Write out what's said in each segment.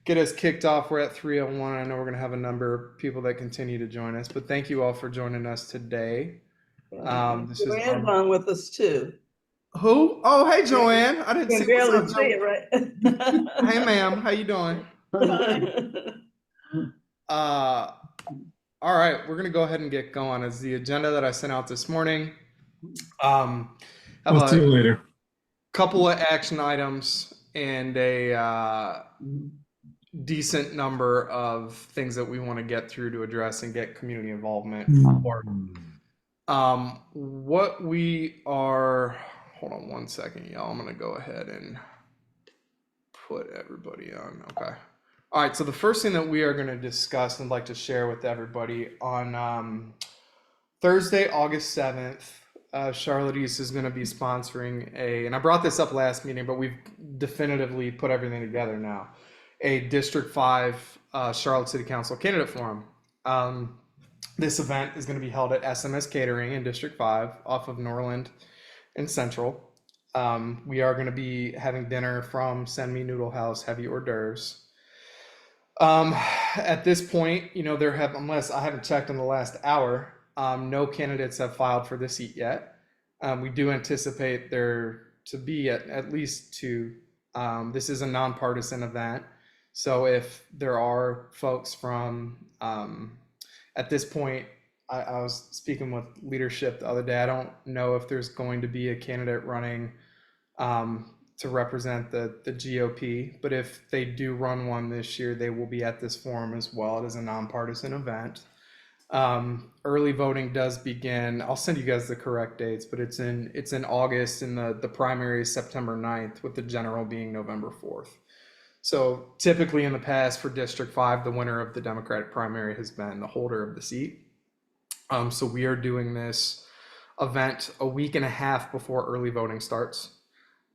get us kicked off. We're at 3:01. I know we're going to have a number of people that continue to join us, but thank you all for joining us today. This is Joanne's on with us too. who? Oh, hey, Joanne. I didn't You see can what's barely up, see Joe. it, right? Hey, ma'am. How you doing? Uh, all right. We're going to go ahead and get going. As the agenda that I sent out this morning, have I'll see you a later. couple of action items and a decent number of things that we want to get through to address and get community involvement for. What we are, hold on one second, y'all. I'm going to go ahead and put everybody on. Okay. All right. So the first thing that we are going to discuss and like to share with everybody on Thursday, August 7th, Charlotte East is going to be sponsoring and I brought this up last meeting, but we've definitively put everything together now, a District 5 Charlotte City Council candidate forum. This event is going to be held at SMS Catering in District 5 off of Norland and Central. We are going to be having dinner from Send Me Noodle House, heavy hors d'oeuvres. At this point, unless I haven't checked in the last hour, no candidates have filed for the seat yet. We do anticipate there to be at least two. This is a nonpartisan event. So if there are folks from, at this point, I was speaking with leadership the other day. I don't know if there's going to be a candidate running to represent the GOP, but if they do run one this year, they will be at this forum as well. It is a nonpartisan event. Early voting does begin. I'll send you guys the correct dates, but it's in August, and the primary is September 9th, with the general being November 4th. So typically in the past for District 5, the winner of the Democratic primary has been the holder of the seat. So we are doing this event a week and a half before early voting starts.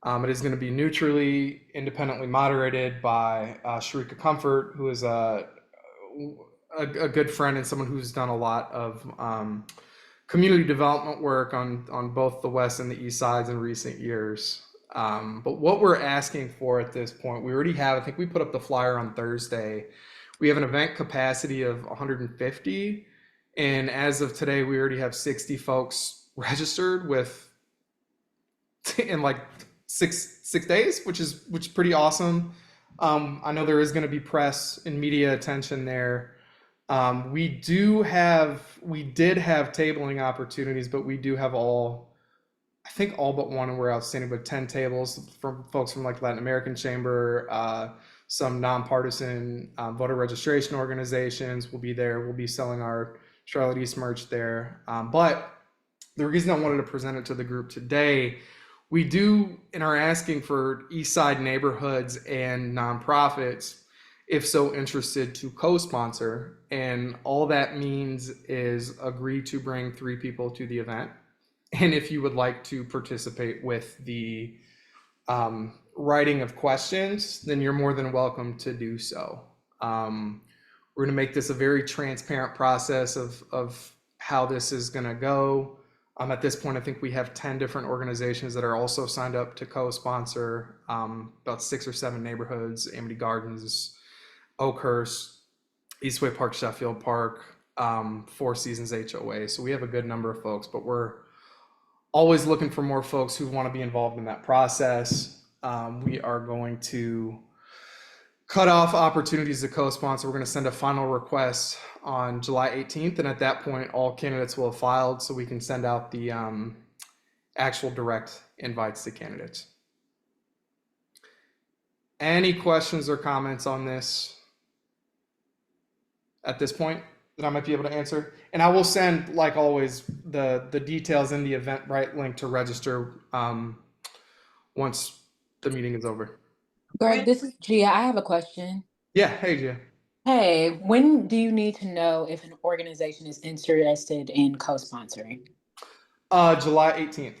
It is going to be neutrally, independently moderated by Sharika Comfort, who is a good friend and someone who's done a lot of community development work on both the west and the east sides in recent years. But what we're asking for at this point, we already have, I think we put up the flyer on Thursday. We have an event capacity of 150. And as of today, we already have 60 folks registered in like six days, which is pretty awesome. I know there is going to be press and media attention there. We did have tabling opportunities, but we do have I think all but one were outstanding, but 10 tables from folks from like Latin American Chamber, some nonpartisan voter registration organizations will be there. We'll be selling our Charlotte East merch there. But the reason I wanted to present it to the group today, we do and are asking for east side neighborhoods and nonprofits, if so interested, to co-sponsor. And all that means is agree to bring 3 people to the event. And if you would like to participate with the writing of questions, then you're more than welcome to do so. We're going to make this a very transparent process of how this is going to go. At this point, I think we have 10 different organizations that are also signed up to co-sponsor about 6 or 7 neighborhoods: Amity Gardens, Oakhurst, Eastway Park, Sheffield Park, Four Seasons HOA. So we have a good number of folks, but we're always looking for more folks who want to be involved in that process. We are going to cut off opportunities to co-sponsor. We're going to send a final request on July 18th. And at that point, all candidates will have filed so we can send out the actual direct invites to candidates. Any questions or comments on this at this point that I might be able to answer? And I will send, like always, the details in the Eventbrite link to register once the meeting is over. Greg, this is Gia. I have a question. Yeah, hey Gia. Hey, when do you need to know if an organization is interested in co-sponsoring? July 18th.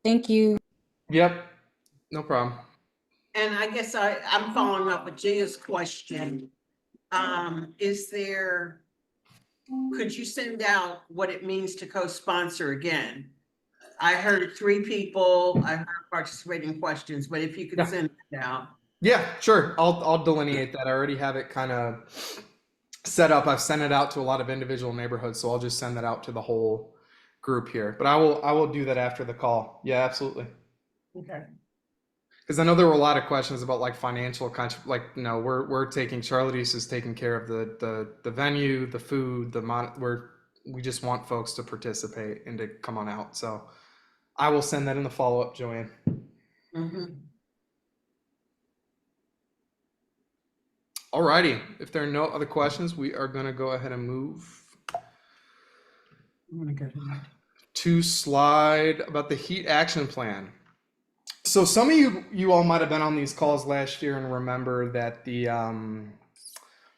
Thank you. Yep, no problem. And I guess I'm following up with Gia's question. Could you send out what it means to co-sponsor again? I heard 3 people, I heard participating questions, but if you could send it out. Yeah, sure. I'll delineate that. I already have it kind of set up. I've sent it out to a lot of individual neighborhoods, so I'll just send that out to the whole group here. But I will do that after the call. Yeah, absolutely. Okay. Because I know there were a lot of questions about like financial like no, we're taking Charlotte East is taking care of the venue, the food, we just want folks to participate and to come on out. So I will send that in the follow-up, Joanne. Mm-hmm. Alrighty. If there are no other questions, we are gonna go ahead and move I'm gonna go to that. to slide about the heat action plan. So some of you all might have been on these calls last year and remember that the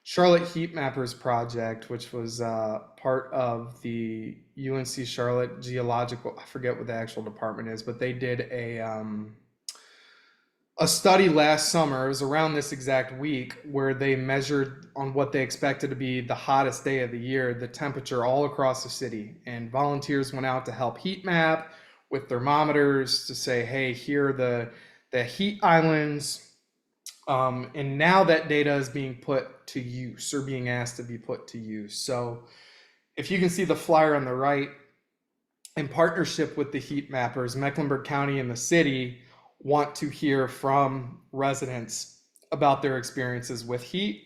Charlotte Heat Mappers project, which was part of the UNC Charlotte Geological, I forget what the actual department is, but they did a study last summer. It was around this exact week where they measured on what they expected to be the hottest day of the year, the temperature all across the city. And volunteers went out to help heat map with thermometers to say, hey, here are the heat islands. And now that data is being put to use or being asked to be put to use. So if you can see the flyer on the right, in partnership with the heat mappers, Mecklenburg County and the city want to hear from residents about their experiences with heat.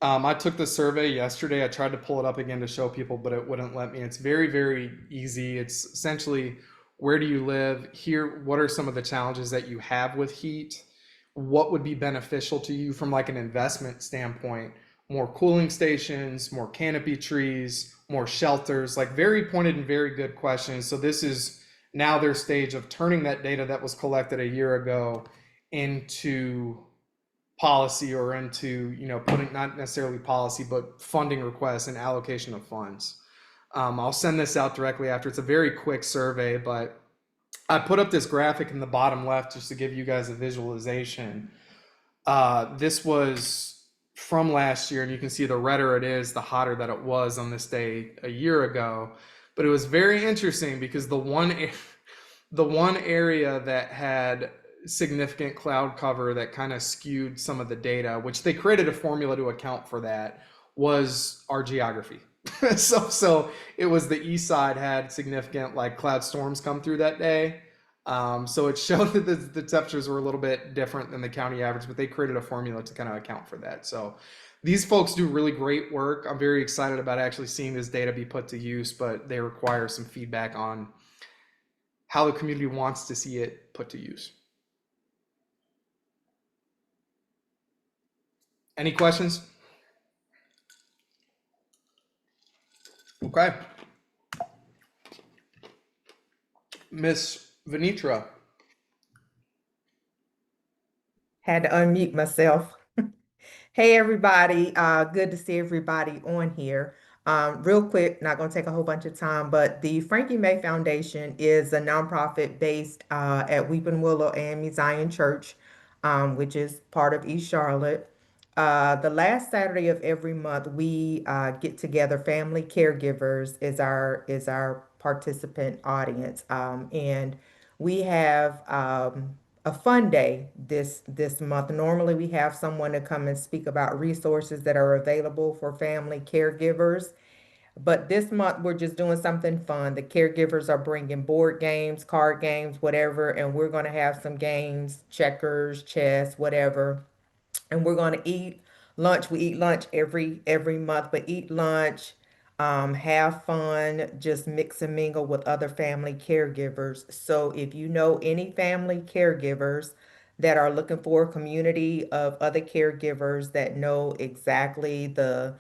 I took the survey yesterday. I tried to pull it up again to show people, but it wouldn't let me. It's very, very easy. It's essentially, where do you live? Here, what are some of the challenges that you have with heat? What would be beneficial to you from like an investment standpoint? More cooling stations, more canopy trees, more shelters, like very pointed and very good questions. So this is now their stage of turning that data that was collected a year ago into policy or into, putting not necessarily policy, but funding requests and allocation of funds. I'll send this out directly after. It's a very quick survey, but I put up this graphic in the bottom left just to give you guys a visualization. This was from last year, and you can see the redder it is, the hotter that it was on this day a year ago. But it was very interesting because the one area that had significant cloud cover that kind of skewed some of the data, which they created a formula to account for that, was our geography. So it was the east side had significant like cloud storms come through that day. So it showed that the temperatures were a little bit different than the county average, but they created a formula to kind of account for that. So these folks do really great work. I'm very excited about actually seeing this data be put to use, but they require some feedback on how the community wants to see it put to use. Any questions? Okay. Miss Venitra. Had to unmute myself. Hey, everybody. Good to see everybody on here. Real quick, not going to take a whole bunch of time, but the Frankie Mae Foundation is a nonprofit based at Weeping Willow and Zion Church, which is part of East Charlotte. The last Saturday of every month, we get together. Family caregivers is our participant audience, and we have a fun day this month. Normally, we have someone to come and speak about resources that are available for family caregivers. But this month, we're just doing something fun. The caregivers are bringing board games, card games, whatever, and we're going to have some games, checkers, chess, whatever, and we're going to eat lunch. We eat lunch every month, but eat lunch, have fun, just mix and mingle with other family caregivers. So if you know any family caregivers that are looking for a community of other caregivers that know exactly the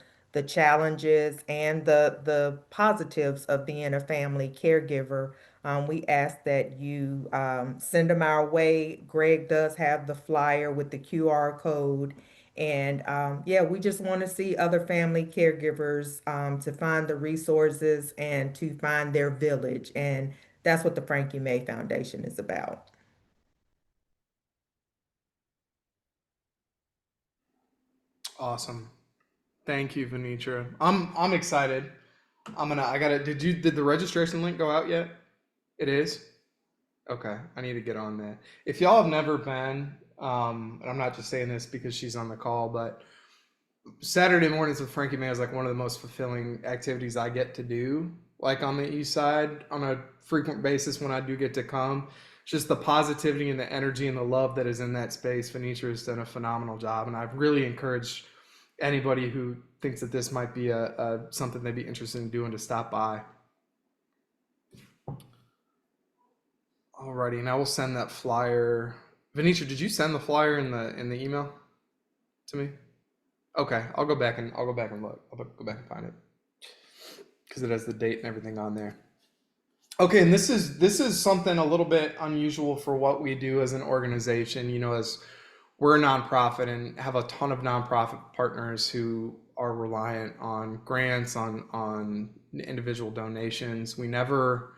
challenges and the positives of being a family caregiver, we ask that you send them our way. Greg does have the flyer with the QR code. And yeah, we just want to see other family caregivers to find the resources and to find their village. And that's what the Frankie Mae Foundation is about. Awesome. Thank you, Venitra. I'm excited. Did the registration link go out yet? It is? Okay, I need to get on that. If y'all have never been, And I'm not just saying this because she's on the call, but Saturday mornings with Frankie Mae is like one of the most fulfilling activities I get to do, like on the east side on a frequent basis when I do get to come. Just the positivity and the energy and the love that is in that space. Venetia has done a phenomenal job, and I've really encouraged anybody who thinks that this might be a something they'd be interested in doing to stop by. Alrighty, and I will send that flyer. Venetia, did you send the flyer in the email to me? Okay, I'll go back and look. I'll go back and find it because it has the date and everything on there. Okay, and this is something a little bit unusual for what we do as an organization. You know, as we're a nonprofit and have a ton of nonprofit partners who are reliant on grants, on individual donations. We never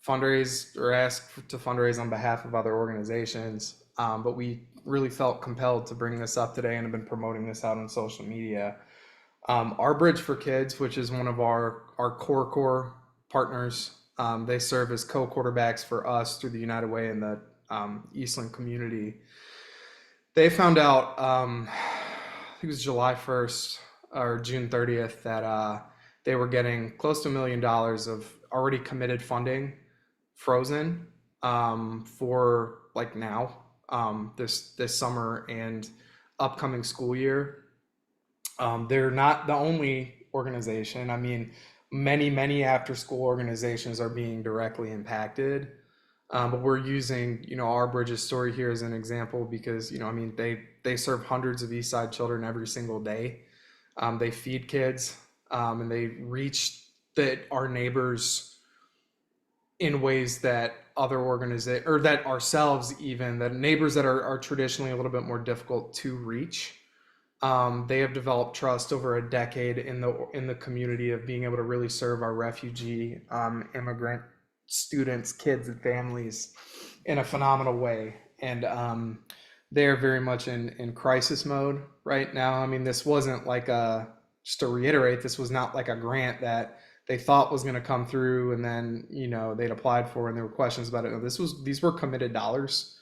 fundraise or ask to fundraise on behalf of other organizations, but we really felt compelled to bring this up today and have been promoting this out on social media. Our Bridge for Kids, which is one of our core partners, they serve as co-quarterbacks for us through the United Way and the Eastland community. They found out, I think it was July 1st or June 30th, that they were getting close to $1 million of already committed funding frozen for like now, this summer and upcoming school year. They're not the only organization. I mean, many after school organizations are being directly impacted. But we're using, you know, our Bridges story here as an example because, you know, I mean, they serve hundreds of Eastside children every single day. They feed kids, and they reach our neighbors in ways that other organizations, or that ourselves even, that neighbors that are traditionally a little bit more difficult to reach. They have developed trust over a decade in the community of being able to really serve our refugee, immigrant students, kids, and families in a phenomenal way. And they're very much in crisis mode right now. I mean, this wasn't like just to reiterate, this was not like a grant that they thought was going to come through and then, you know, they'd applied for and there were questions about it. No, these were committed dollars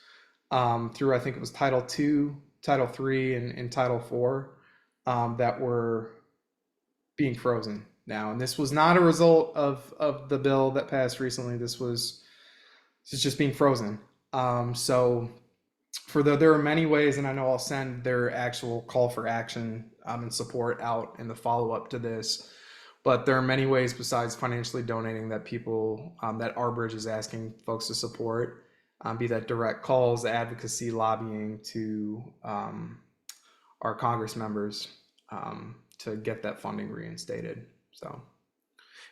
through, I think it was Title II, Title III, and Title IV that were being frozen now. And this was not a result of the bill that passed recently. This is just being frozen. So there are many ways, and I know I'll send their actual call for action and support out in the follow-up to this. But there are many ways besides financially donating that people, that Our Bridge is asking folks to support, be that direct calls, advocacy, lobbying to our Congress members to get that funding reinstated. So,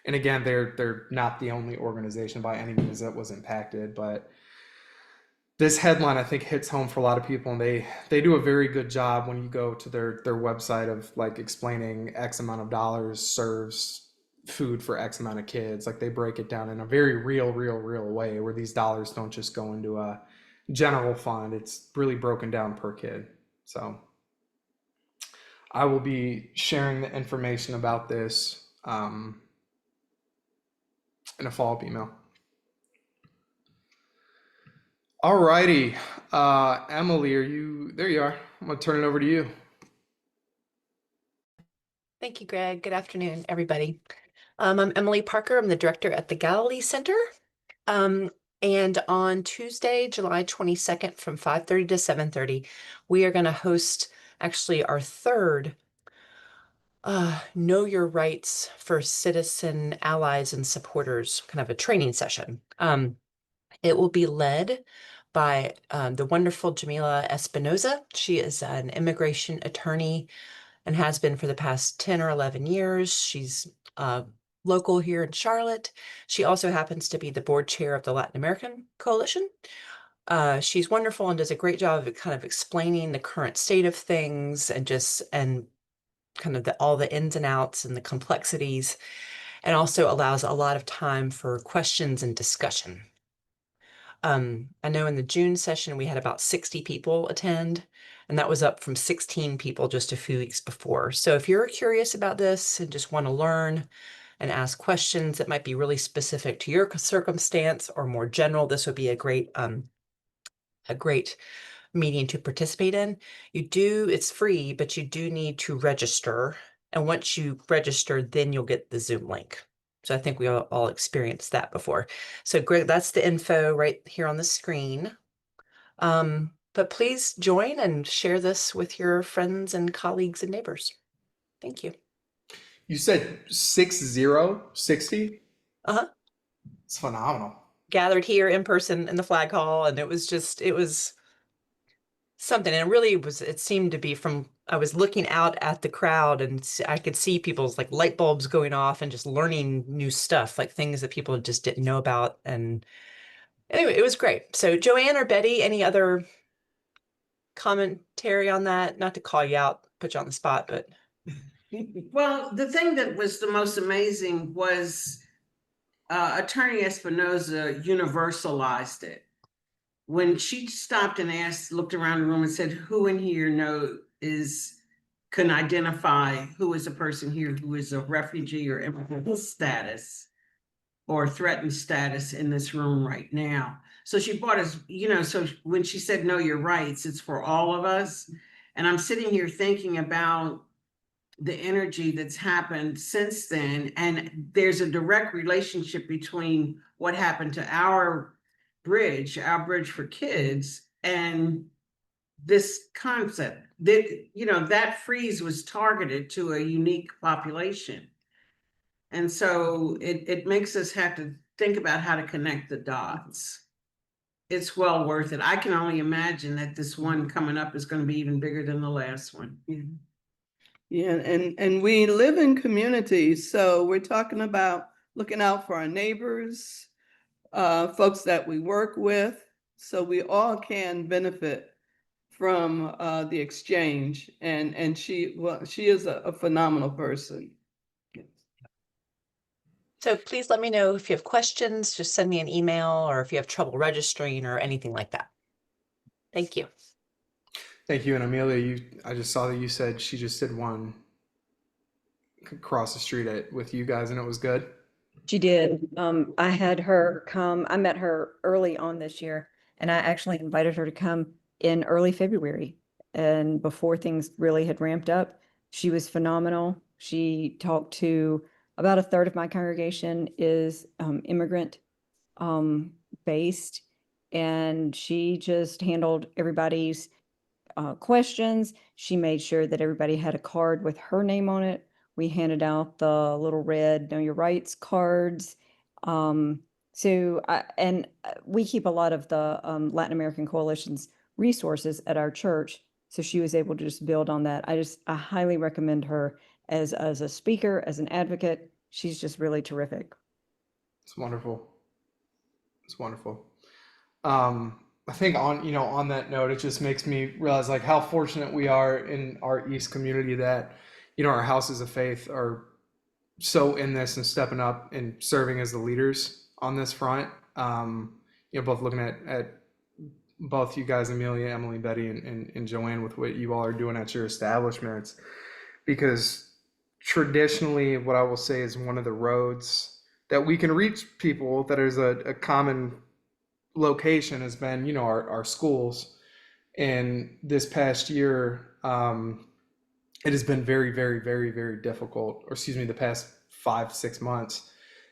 and again, they're not the only organization by any means that was impacted, but this headline I think hits home for a lot of people, and they do a very good job when you go to their website of like explaining X amount of dollars serves food for X amount of kids. Like they break it down in a very real way where these dollars don't just go into a general fund. It's really broken down per kid. So I will be sharing the information about this in a follow-up email. Alrighty, Emily, there you are. I'm gonna turn it over to you. Thank you, Greg. Good afternoon, everybody. I'm Emily Parker. I'm the director at the Galilee Center. And on Tuesday, July 22nd from 5:30 to 7:30, we are going to host actually our third Know Your Rights for Citizen Allies and Supporters, kind of a training session. It will be led by the wonderful Jamila Espinoza. She is an immigration attorney and has been for the past 10 or 11 years. She's local here in Charlotte. She also happens to be the board chair of the Latin American Coalition. She's wonderful and does a great job of kind of explaining the current state of things and kind of all the ins and outs and the complexities, and also allows a lot of time for questions and discussion. I know in the June session, we had about 60 people attend, and that was up from 16 people just a few weeks before. So if you're curious about this and just want to learn and ask questions that might be really specific to your circumstance or more general, this would be a great meeting to participate in. It's free, but you do need to register. And once you register, then you'll get the Zoom link. So I think we all experienced that before. So Greg, that's the info right here on the screen. But please join and share this with your friends and colleagues and neighbors. Thank you. You said 60? Uh-huh. It's phenomenal. Gathered here in person in the flag hall, and it was something. And it seemed to be I was looking out at the crowd and I could see people's like light bulbs going off and just learning new stuff, like things that people just didn't know about. And anyway, it was great. So Joanne or Betty, any other commentary on that? Not to call you out, put you on the spot, but. Well, the thing that was the most amazing was Attorney Espinoza universalized it. When she stopped and looked around the room and said, who in here can identify who is a person here who is a refugee or immigrant status or threatened status in this room right now. So she brought us, so when she said, know your rights, it's for all of us. And I'm sitting here thinking about the energy that's happened since then. And there's a direct relationship between what happened to our bridge for kids, and this concept that freeze was targeted to a unique population. And so it makes us have to think about how to connect the dots. It's well worth it. I can only imagine that this one coming up is going to be even bigger than the last one. Yeah, and we live in communities, so we're talking about looking out for our neighbors, folks that we work with, so we all can benefit from the exchange. And she is a phenomenal person. So please let me know if you have questions, just send me an email, or if you have trouble registering or anything like that. Thank you. Thank you. And Amelia, I just saw that you said she just did one across the street with you guys, and it was good. She did. I had her come. I met her early on this year, and I actually invited her to come in early February. And before things really had ramped up, she was phenomenal. She talked to about a third of my congregation is immigrant based, and she just handled everybody's questions. She made sure that everybody had a card with her name on it. We handed out the little red Know Your Rights cards. We keep a lot of the Latin American Coalition's resources at our church. So she was able to just build on that. I highly recommend her as a speaker, as an advocate. She's just really terrific. It's wonderful. It's wonderful. I think on that note, it just makes me realize like how fortunate we are in our East community that, our houses of faith are so in this and stepping up and serving as the leaders on this front. Both looking at both you guys, Amelia, Emily, Betty, and Joanne, with what you all are doing at your establishments, because traditionally what I will say is one of the roads that we can reach people that is a common location has been, our schools. And this past year, it has been very, very, very, very difficult, or excuse me, the past 5-6 months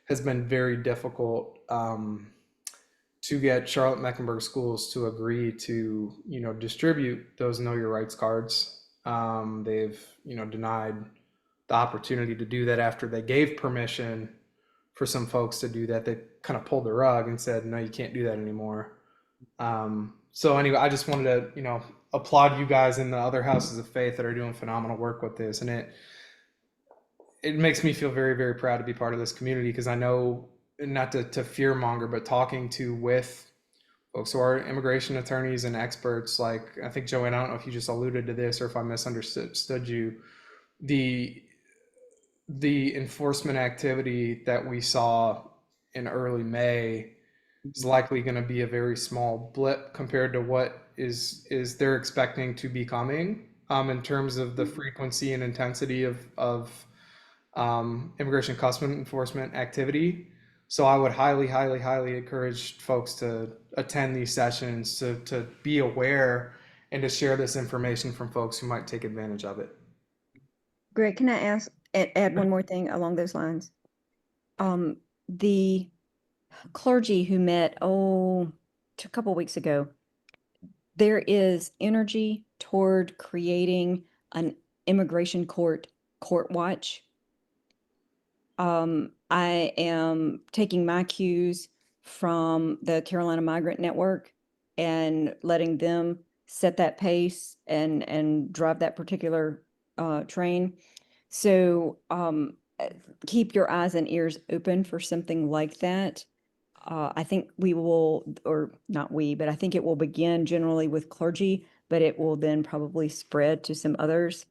has been very difficult to get Charlotte-Mecklenburg schools to agree to, distribute those Know Your Rights cards. They've, denied the opportunity to do that after they gave permission for some folks to do that. They kind of pulled the rug and said, no, you can't do that anymore. So anyway, I just wanted to, applaud you guys in the other houses of faith that are doing phenomenal work with this. And it makes me feel very, very proud to be part of this community, because I know, not to fear monger, but talking with folks who are immigration attorneys and experts, like I think Joanne, I don't know if you just alluded to this or if I misunderstood you, the enforcement activity that we saw in early May is likely going to be a very small blip compared to what is they're expecting to be coming in terms of the frequency and intensity of immigration and customs enforcement activity. So I would highly, highly, highly encourage folks to attend these sessions, to be aware and to share this information from folks who might take advantage of it. Greg, can I add one more thing along those lines? The clergy who met, a couple weeks ago, there is energy toward creating an immigration court watch. I am taking my cues from the Carolina Migrant Network and letting them set that pace and drive that particular train. So keep your eyes and ears open for something like that. I think we will, or not we, but I think it will begin generally with clergy, but it will then probably spread to some others,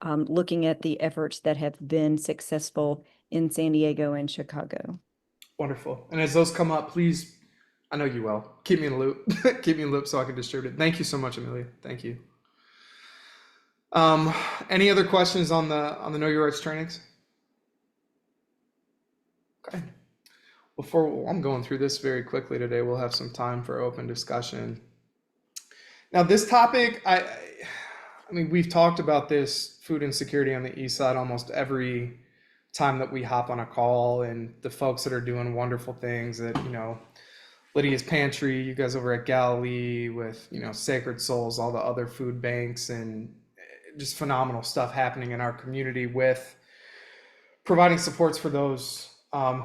looking at the efforts that have been successful in San Diego and Chicago. Wonderful. And as those come up, please, I know you will, keep me in the loop. Keep me in the loop so I can distribute it. Thank you so much, Amelia. Thank you. Any other questions on the Know Your Rights trainings? Okay. I'm going through this very quickly today, we'll have some time for open discussion. Now, this topic, I mean, we've talked about this food insecurity on the east side almost every time that we hop on a call, and the folks that are doing wonderful things at, Lydia's Pantry, you guys over at Galilee with, Sacred Souls, all the other food banks, and just phenomenal stuff happening in our community with providing supports for those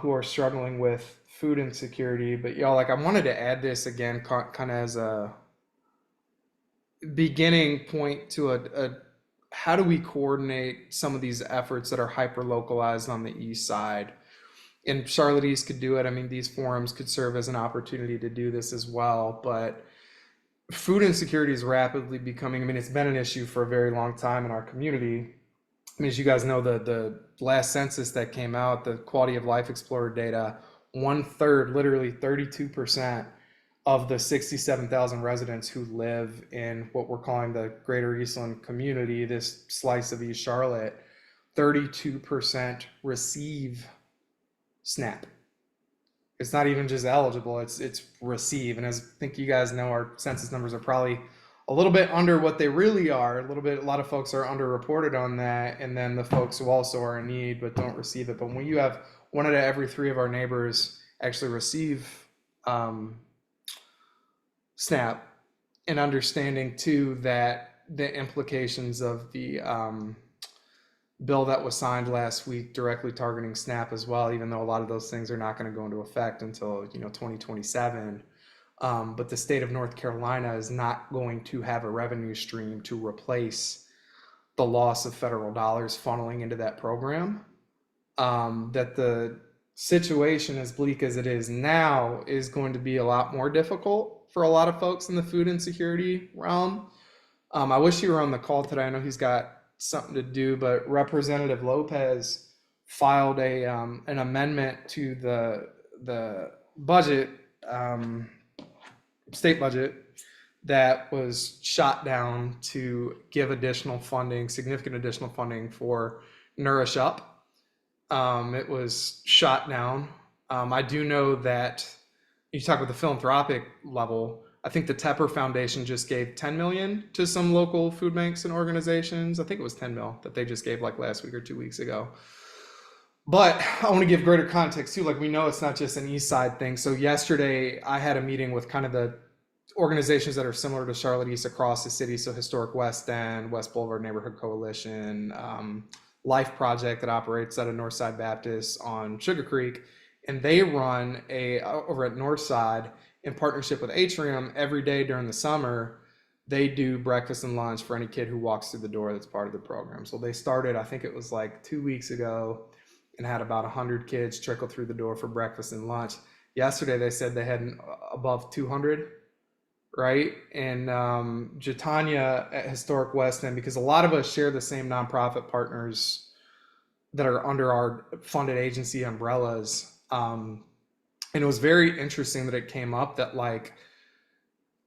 who are struggling with food insecurity. But y'all, I wanted to add this again, kind of as a beginning point to a how do we coordinate some of these efforts that are hyper localized on the east side? And Charlotte East could do it. I mean, these forums could serve as an opportunity to do this as well. But food insecurity is rapidly becoming, it's been an issue for a very long time in our community. As you guys know, the last census that came out, the Quality of Life Explorer data, 1/3, literally 32% of the 67,000 residents who live in what we're calling the Greater Eastland community, this slice of East Charlotte, 32% receive SNAP. It's not even just eligible, it's receive. And as I think you guys know, our census numbers are probably a little bit under what they really are. A lot of folks are underreported on that. And then the folks who also are in need but don't receive it. But when you have 1 out of every 3 of our neighbors actually receive SNAP, and understanding too that the implications of the bill that was signed last week directly targeting SNAP as well, even though a lot of those things are not going to go into effect until 2027. But the state of North Carolina is not going to have a revenue stream to replace the loss of federal dollars funneling into that program. That the situation, as bleak as it is now, is going to be a lot more difficult for a lot of folks in the food insecurity realm. I wish he were on the call today. I know he's got something to do, but Representative Lopez filed an amendment to the budget, state budget, that was shot down to give additional funding, significant additional funding for Nourish Up. It was shot down. I do know that you talk about the philanthropic level. I think the Tepper Foundation just gave 10 million to some local food banks and organizations. I think it was 10 mil that they just gave last week or 2 weeks ago. But I want to give greater context too. We know it's not just an East Side thing. So yesterday I had a meeting with kind of the organizations that are similar to Charlotte East across the city. So Historic West End, West Boulevard Neighborhood Coalition, Life Project that operates out of Northside Baptist on Sugar Creek. And they run over at Northside, in partnership with Atrium, every day during the summer, they do breakfast and lunch for any kid who walks through the door that's part of the program. So they started, I think it was 2 weeks ago, and had about 100 kids trickle through the door for breakfast and lunch. Yesterday, they said they had above 200, right? And Jatanya at Historic West End, because a lot of us share the same nonprofit partners that are under our funded agency umbrellas. And it was very interesting that it came up that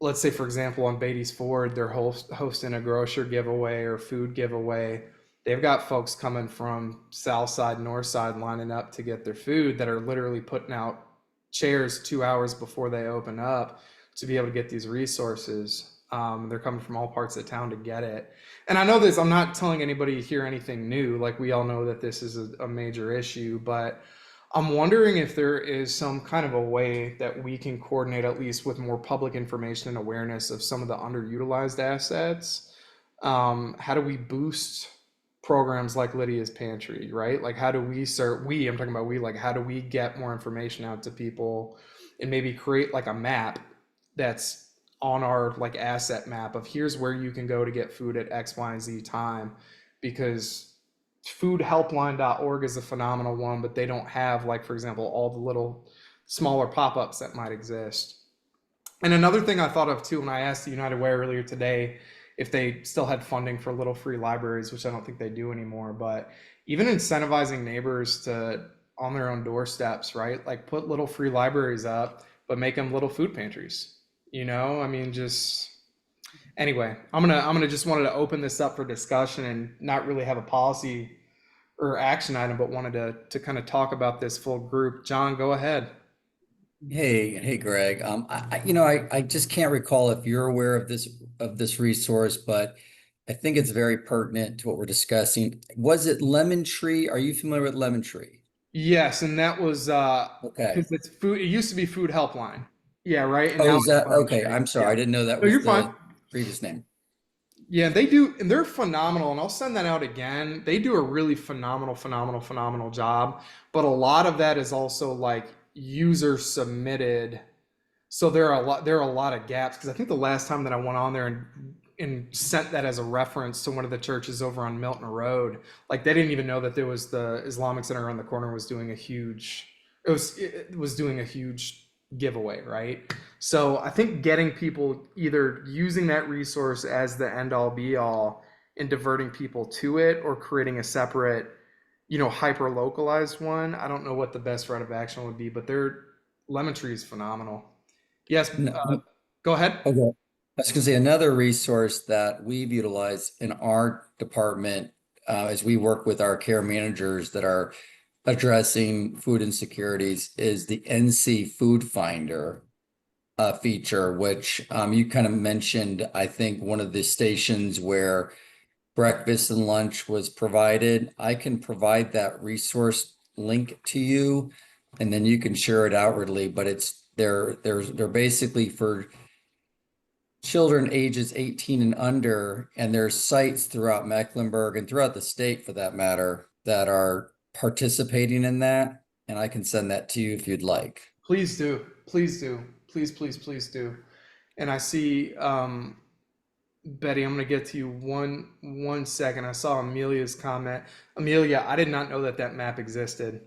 let's say, for example, on Beatty's Ford, they're hosting a grocer giveaway or food giveaway. They've got folks coming from South Side, North Side lining up to get their food that are literally putting out chairs 2 hours before they open up to be able to get these resources. They're coming from all parts of town to get it. And I know this, I'm not telling anybody here anything new. Like, we all know that this is a major issue, but I'm wondering if there is some kind of a way that we can coordinate, at least with more public information and awareness of some of the underutilized assets. How do we boost programs like Lydia's Pantry, right? Like, how do we start, I'm talking about we, like, how do we get more information out to people and maybe create like a map that's on our like asset map of here's where you can go to get food at X, Y, and Z time, because foodhelpline.org is a phenomenal one, but they don't have, like, for example, all the little smaller pop-ups that might exist. And another thing I thought of too, when I asked the United Way earlier today if they still had funding for little free libraries, which I don't think they do anymore, but even incentivizing neighbors to, on their own doorsteps, right? Like, put little free libraries up, but make them little food pantries. You know, I mean, just anyway, I'm gonna just wanted to open this up for discussion and not really have a policy or action item, but wanted to kind of talk about this full group. John, go ahead. Hey, Greg. I just can't recall if you're aware of this resource, but I think it's very pertinent to what we're discussing. Was it Lemon Tree? Are you familiar with Lemon Tree? Yes, and that was Okay. because it's food. It used to be Food Helpline. Yeah, right. And Oh, now is it's that Lemon okay? Tree. I'm sorry. Yeah. I didn't know that No, was you're fine. the previous name. Yeah, they do, and they're phenomenal, and I'll send that out again. They do a really phenomenal job, but a lot of that is also like user submitted. So there are a lot of gaps, because I think the last time that I went on there and sent that as a reference to one of the churches over on Milton Road, like, they didn't even know that there was the Islamic Center around the corner was doing a huge, it was doing a huge giveaway, right? So I think getting people either using that resource as the end all be all and diverting people to it, or creating a separate, hyper localized one. I don't know what the best route of action would be, but Lemon Tree is phenomenal. Yes, No, go ahead. okay. I was going to say another resource that we've utilized in our department as we work with our care managers that are addressing food insecurities is the NC Food Finder feature, which you kind of mentioned. I think one of the stations where breakfast and lunch was provided. I can provide that resource link to you, and then you can share it outwardly. But they're basically for children ages 18 and under, and there's sites throughout Mecklenburg and throughout the state, for that matter, that are participating in that. And I can send that to you if you'd like. Please do. Please do. Please do. And I see, Betty, I'm going to get to you one second. I saw Amelia's comment. Amelia, I did not know that map existed,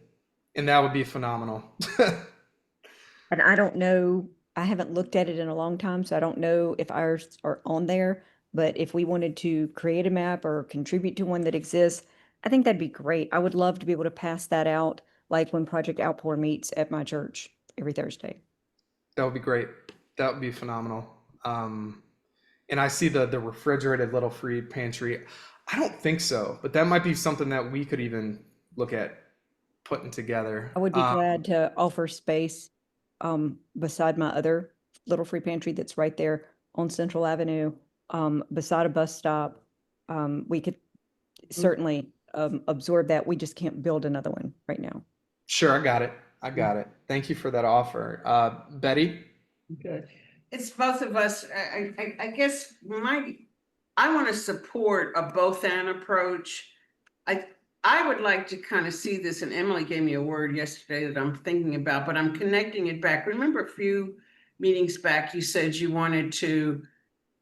and that would be phenomenal. And I don't know, I haven't looked at it in a long time, so I don't know if ours are on there. But if we wanted to create a map or contribute to one that exists, I think that'd be great. I would love to be able to pass that out, like when Project Outpour meets at my church every Thursday. That would be great. That would be phenomenal. And I see the refrigerated little free pantry. I don't think so, but that might be something that we could even look at putting together. I would be glad to offer space beside my other little free pantry that's right there on Central Avenue, beside a bus stop. We could certainly absorb that. We just can't build another one right now. Sure, I got it. Thank you for that offer. Betty? Okay. It's both of us. I guess I want to support a both and approach. I would like to kind of see this, and Emily gave me a word yesterday that I'm thinking about, but I'm connecting it back. Remember a few meetings back, you said you wanted to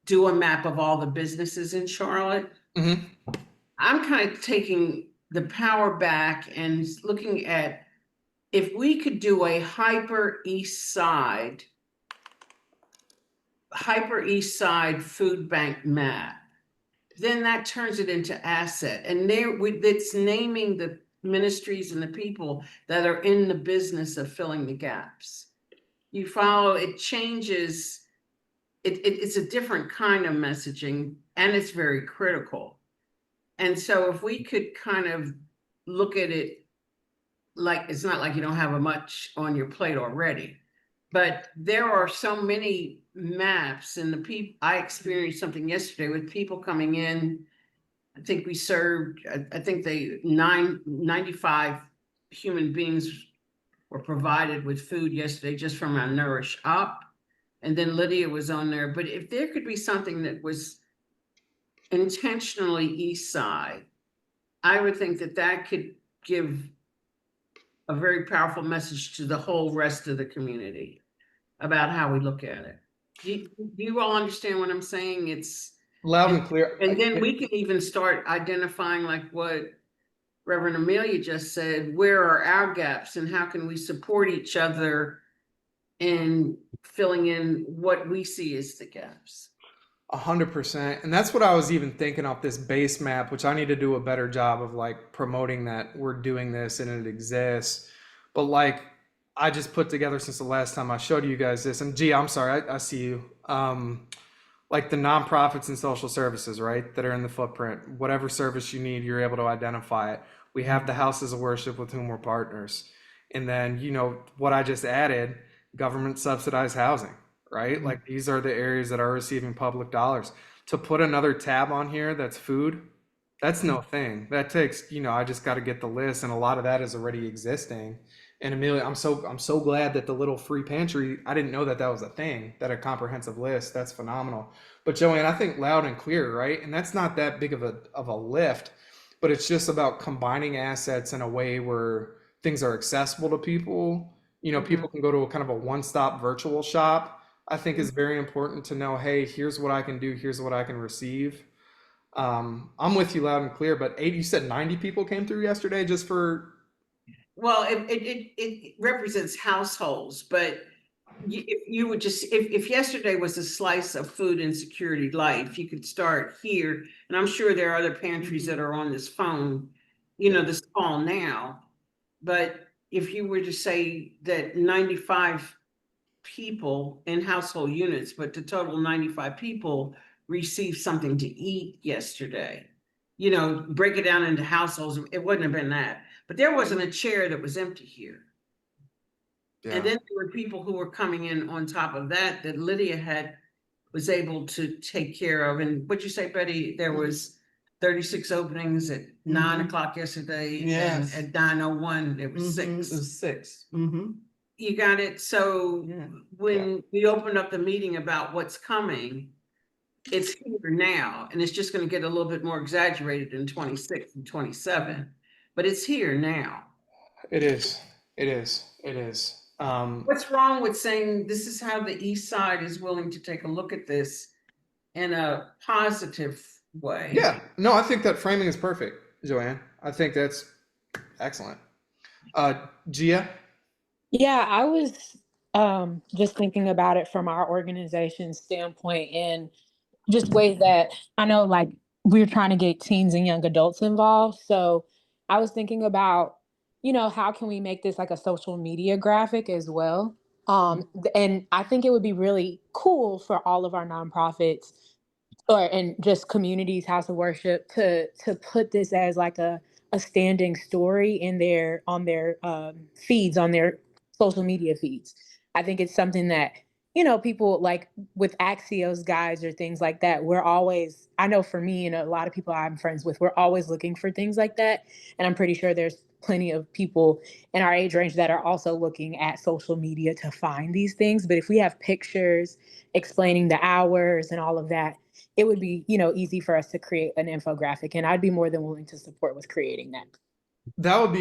do a map of all the businesses in Charlotte. Mm-hmm. I'm kind of taking the power back and looking at if we could do a hyper east side food bank map, then that turns it into asset. And it's naming the ministries and the people that are in the business of filling the gaps. You follow, it changes, it's a different kind of messaging, and it's very critical. And so if we could kind of look at it like, it's not like you don't have much on your plate already, but there are so many maps and the people, I experienced something yesterday with people coming in. I think we served, I think 95 human beings were provided with food yesterday just from our Nourish Up. And then Lydia was on there. But if there could be something that was intentionally east side, I would think that that could give a very powerful message to the whole rest of the community about how we look at it. Do you all understand what I'm saying? It's Loud and clear. and then we can even start identifying, like what Reverend Amelia just said, where are our gaps and how can we support each other in filling in what we see as the gaps? 100%. And that's what I was even thinking off this base map, which I need to do a better job of like promoting that we're doing this and it exists. But like I just put together since the last time I showed you guys this, and gee, I'm sorry, I see you. Like the nonprofits and social services, right, that are in the footprint. Whatever service you need, you're able to identify it. We have the houses of worship with whom we're partners. And then, you know, what I just added, government subsidized housing, right? Like these are the areas that are receiving public dollars. To put another tab on here that's food, that's no thing. That takes, you know, I just got to get the list, and a lot of that is already existing. And Amelia, I'm so glad that the little free pantry, I didn't know that that was a thing, that a comprehensive list. That's phenomenal. But Joanne, I think loud and clear, right? And that's not that big of a lift, but it's just about combining assets in a way where things are accessible to people. You know, people can go to a kind of a one-stop virtual shop. I think is very important to know, hey, here's what I can do, here's what I can receive. I'm with you loud and clear, but you said 90 people came through yesterday just for. Well, it represents households, but if you would just, if yesterday was a slice of food insecurity life, you could start here. And I'm sure there are other pantries that are on this phone, you know, this call now. But if you were to say that 95 people in household units, but the total 95 people received something to eat yesterday, you know, break it down into households, it wouldn't have been that. But there wasn't a chair that was empty here. Yeah. And then there were people who were coming in on top of that Lydia was able to take care of. And what'd you say, Betty? There was 36 openings at 9 o'clock yesterday. Yes. And at 9:01, there was 6. It was 6. You got it? So Yeah. when we opened up the meeting about what's coming, it's here now, and it's just going to get a little bit more exaggerated in 26 and 27, but it's here now. It is. It is. It is. What's wrong with saying this is how the East Side is willing to take a look at this in a positive way? Yeah. No, I think that framing is perfect, Joanne. I think that's excellent. Gia? Yeah, I was just thinking about it from our organization's standpoint and just ways that I know, like, we're trying to get teens and young adults involved. So I was thinking about, you know, how can we make this like a social media graphic as well? And I think it would be really cool for all of our nonprofits and just communities, house of worship, to put this as like a standing story in their on their feeds, on their social media feeds. I think it's something that, you know, people like with Axios guides or things like that, we're always, I know for me and a lot of people I'm friends with, we're always looking for things like that. And I'm pretty sure there's plenty of people in our age range that are also looking at social media to find these things. But if we have pictures explaining the hours and all of that, it would be, you know, easy for us to create an infographic. And I'd be more than willing to support with creating that. That would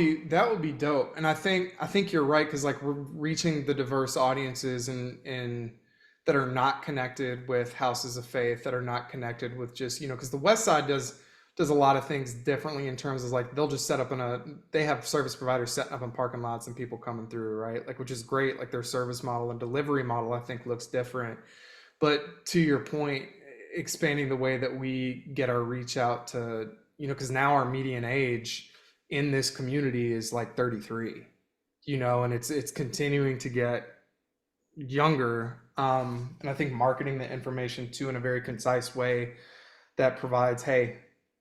be dope. And I think you're right, because like we're reaching the diverse audiences and that are not connected with houses of faith, that are not connected with just, you know, because the West Side does a lot of things differently in terms of like they'll just set up they have service providers setting up in parking lots and people coming through, right? Like, which is great. Like their service model and delivery model, I think, looks different. But to your point, expanding the way that we get our reach out to, you know, because now our median age in this community is like 33, you know, and it's continuing to get younger. And I think marketing the information too in a very concise way that provides, hey,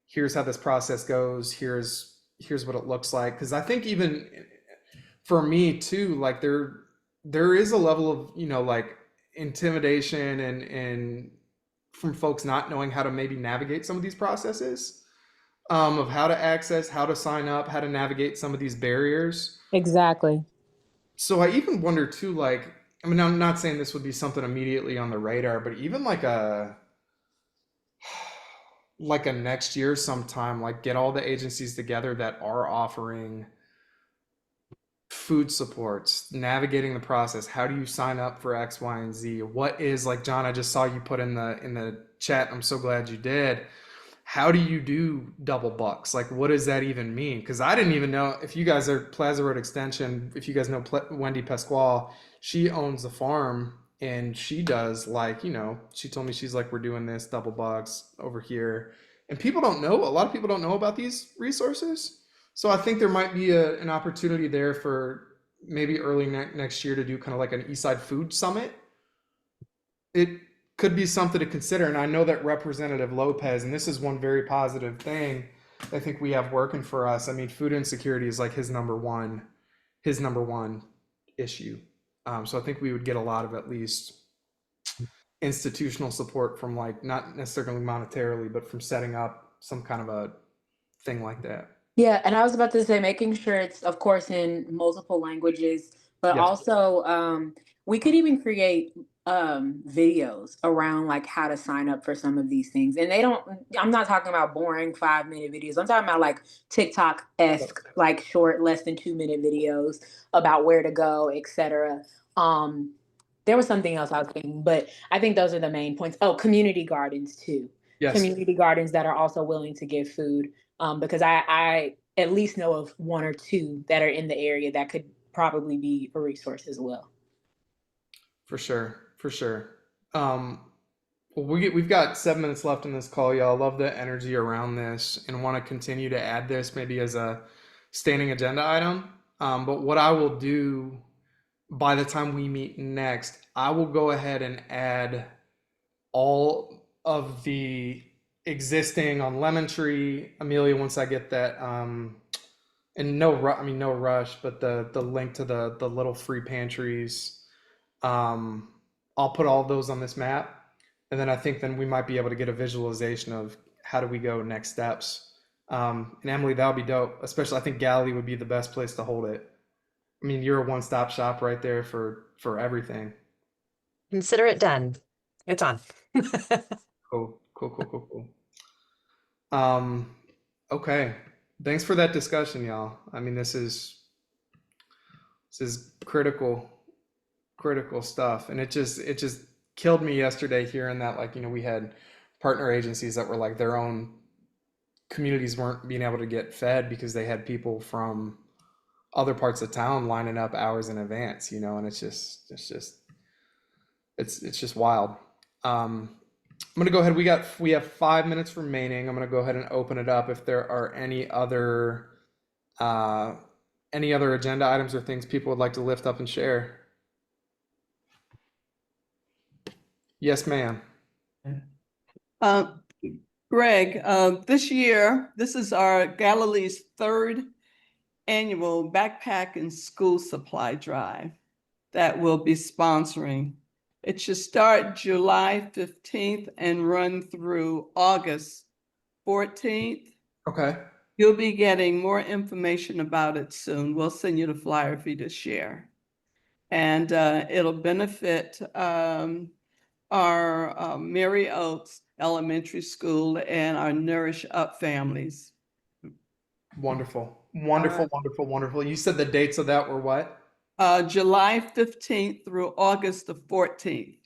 here's how this process goes, here's what it looks like. Because I think even for me too, like there is a level of, you know, like intimidation and from folks not knowing how to maybe navigate some of these processes, of how to access, how to sign up, how to navigate some of these barriers. Exactly. So I even wonder too, like, I mean, I'm not saying this would be something immediately on the radar, but even like a next year sometime, like get all the agencies together that are offering food supports, navigating the process. How do you sign up for X, Y, and Z? What is, like, John, I just saw you put in the chat. I'm so glad you did. How do you do double bucks? Like, what does that even mean? Because I didn't even know. If you guys are Plaza Road Extension, if you guys know Wendy Pasquale, she owns the farm and she does, like, she told me, she's like, we're doing this double bucks over here. And people don't know, a lot of people don't know about these resources. So I think there might be an opportunity there for maybe early next year to do kind of like an Eastside Food Summit. It could be something to consider. And I know that Representative Lopez, and this is one very positive thing I think we have working for us. I mean, food insecurity is like his number one issue. So I think we would get a lot of at least institutional support from, like, not necessarily monetarily, but from setting up some kind of a thing like that. Yeah, and I was about to say, making sure it's, of course, in multiple languages, but Yes. also we could even create videos around like how to sign up for some of these things. And I'm not talking about boring 5-minute videos. I'm talking about like TikTok-esque, like short, less than 2-minute videos about where to go, etc. There was something else I was thinking, but I think those are the main points. Oh, community gardens too. Yes. Community gardens that are also willing to give food. Because I at least know of 1 or 2 that are in the area that could probably be a resource as well. For sure, for sure. Well, we've got 7 minutes left in this call, y'all. Love the energy around this and want to continue to add this maybe as a standing agenda item. But what I will do by the time we meet next, I will go ahead and add all of the existing on Lemon Tree, Amelia, once I get that, and no rush, but the link to the little free pantries, I'll put all those on this map, and then I think then we might be able to get a visualization of how do we go next steps. And Emily, that would be dope. Especially, I think Galilee would be the best place to hold it. I mean, you're a one-stop shop right there for everything. Consider it done. It's on. Cool. Okay. Thanks for that discussion, y'all. I mean, this is critical stuff. And it just killed me yesterday hearing that, like, we had partner agencies that were like, their own communities weren't being able to get fed because they had people from other parts of town lining up hours in advance, and it's just wild. I'm gonna go ahead. We have 5 minutes remaining. I'm gonna go ahead and open it up if there are any other agenda items or things people would like to lift up and share. Yes, ma'am. Greg, this year, this is our Galilee's 3rd annual backpack and school supply drive that we'll be sponsoring. It should start July 15th and run through August 14th. Okay. You'll be getting more information about it soon. We'll send you the flyer for you to share. And it'll benefit our Mary Oaks Elementary School and our Nourish Up families. Wonderful. You said the dates of that were what? July 15th through August the 14th.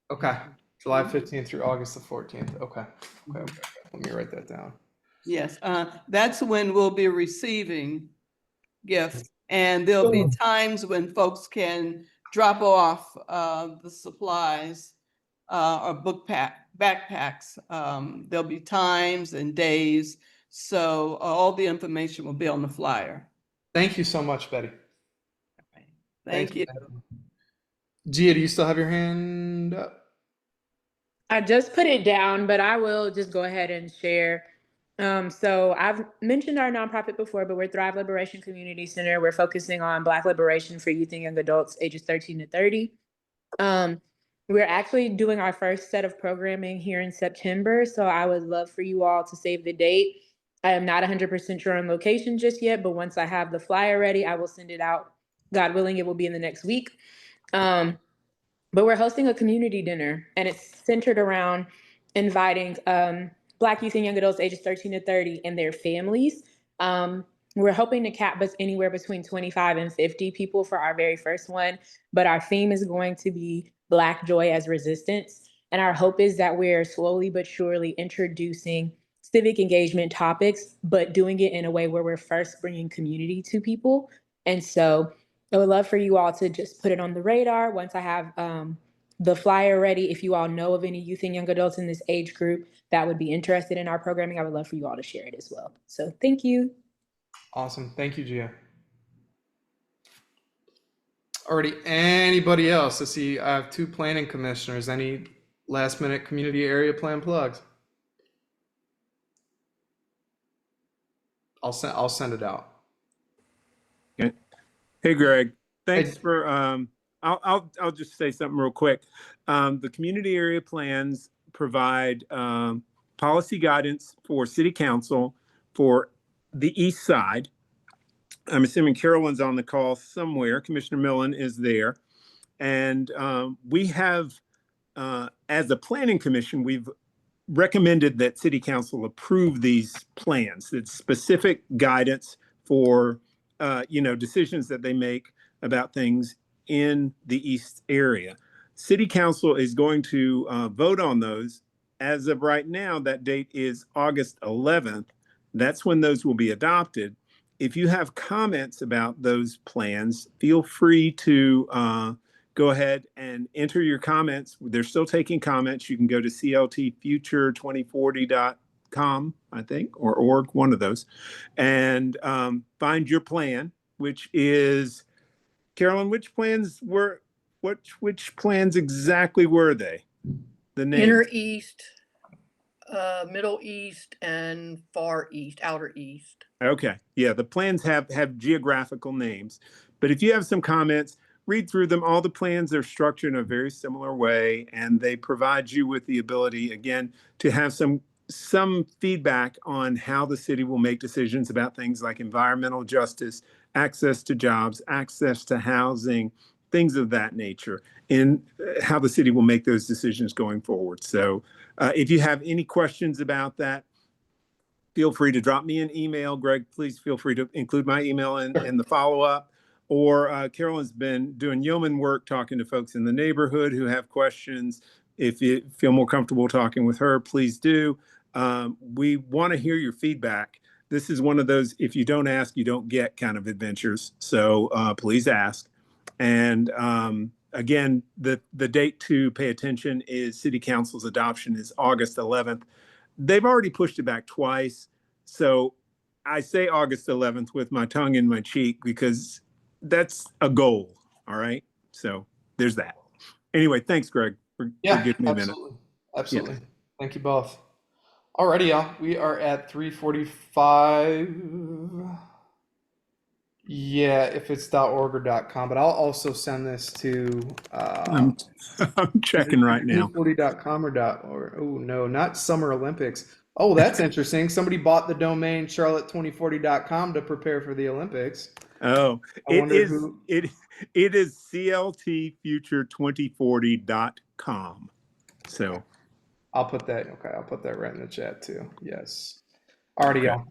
Okay. July 15th through August the 14th. Okay. Let me write that down. Yes, that's when we'll be receiving gifts. And there'll be times when folks can drop off the supplies or backpacks. There'll be times and days. So all the information will be on the flyer. Thank you so much, Betty. Thank you. Gia, do you still have your hand up? I just put it down, but I will just go ahead and share. So I've mentioned our nonprofit before, but we're Thrive Liberation Community Center. We're focusing on Black liberation for youth and young adults ages 13 to 30. We're actually doing our first set of programming here in September, so I would love for you all to save the date. I am not 100% sure on location just yet, but once I have the flyer ready, I will send it out. God willing, it will be in the next week. But we're hosting a community dinner, and it's centered around inviting Black youth and young adults ages 13 to 30 and their families. We're hoping to cap us anywhere between 25 and 50 people for our very first one, but our theme is going to be Black joy as resistance. And our hope is that we're slowly but surely introducing civic engagement topics, but doing it in a way where we're first bringing community to people. And so I would love for you all to just put it on the radar once I have the flyer ready. If you all know of any youth and young adults in this age group that would be interested in our programming, I would love for you all to share it as well. So thank you. Awesome. Thank you, Gia. Already, anybody else? Let's see, I have 2 planning commissioners. Any last minute community area plan plugs? I'll send it out. Okay. Hey, Greg. Thanks Hey. for I'll just say something real quick. The community area plans provide policy guidance for city council for the east side. I'm assuming Carolyn's on the call somewhere. Commissioner Millen is there. And we have, as a planning commission, we've recommended that city council approve these plans. It's specific guidance for, decisions that they make about things in the east area. City council is going to vote on those. As of right now, that date is August 11th. That's when those will be adopted. If you have comments about those plans, feel free to go ahead and enter your comments. They're still taking comments. You can go to cltfuture2040.com, I think, or org, one of those, and find your plan, which is, Carolyn, which plans exactly were they? The names? Inner East, Middle East, and Far East, Outer East. Okay. Yeah, the plans have geographical names. But if you have some comments, read through them. All the plans are structured in a very similar way, and they provide you with the ability, again, to have some feedback on how the city will make decisions about things like environmental justice, access to jobs, access to housing, things of that nature, and how the city will make those decisions going forward. So if you have any questions about that, feel free to drop me an email. Greg, please feel free to include my email in the follow-up. Or Carolyn's been doing yeoman work talking to folks in the neighborhood who have questions. If you feel more comfortable talking with her, please do. We want to hear your feedback. This is one of those, if you don't ask, you don't get kind of adventures. So please ask. And again, the date to pay attention is City Council's adoption is August 11th. They've already pushed it back twice. So I say August 11th with my tongue in my cheek because that's a goal. All right. So there's that. Anyway, thanks, Greg, for giving me a minute. Absolutely. Yeah. Thank you both. Alrighty, y'all. We are at 3:45. Yeah, if it's .org or .com, but I'll also send this to I'm checking right now. 240.com or .org. Oh no, not Summer Olympics. Oh, that's interesting. Somebody bought the domain charlotte2040.com to prepare for the Olympics. Oh, it is cltfuture2040.com. So I'll put that right in the chat too. Yes. Alrighty, y'all.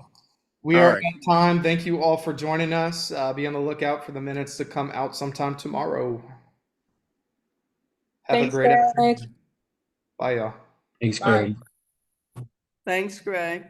We are at time. Thank you all for joining us. Be on the lookout for the minutes to come out sometime tomorrow. Have a great afternoon. Bye, y'all. Thanks, Greg. Thanks, Greg.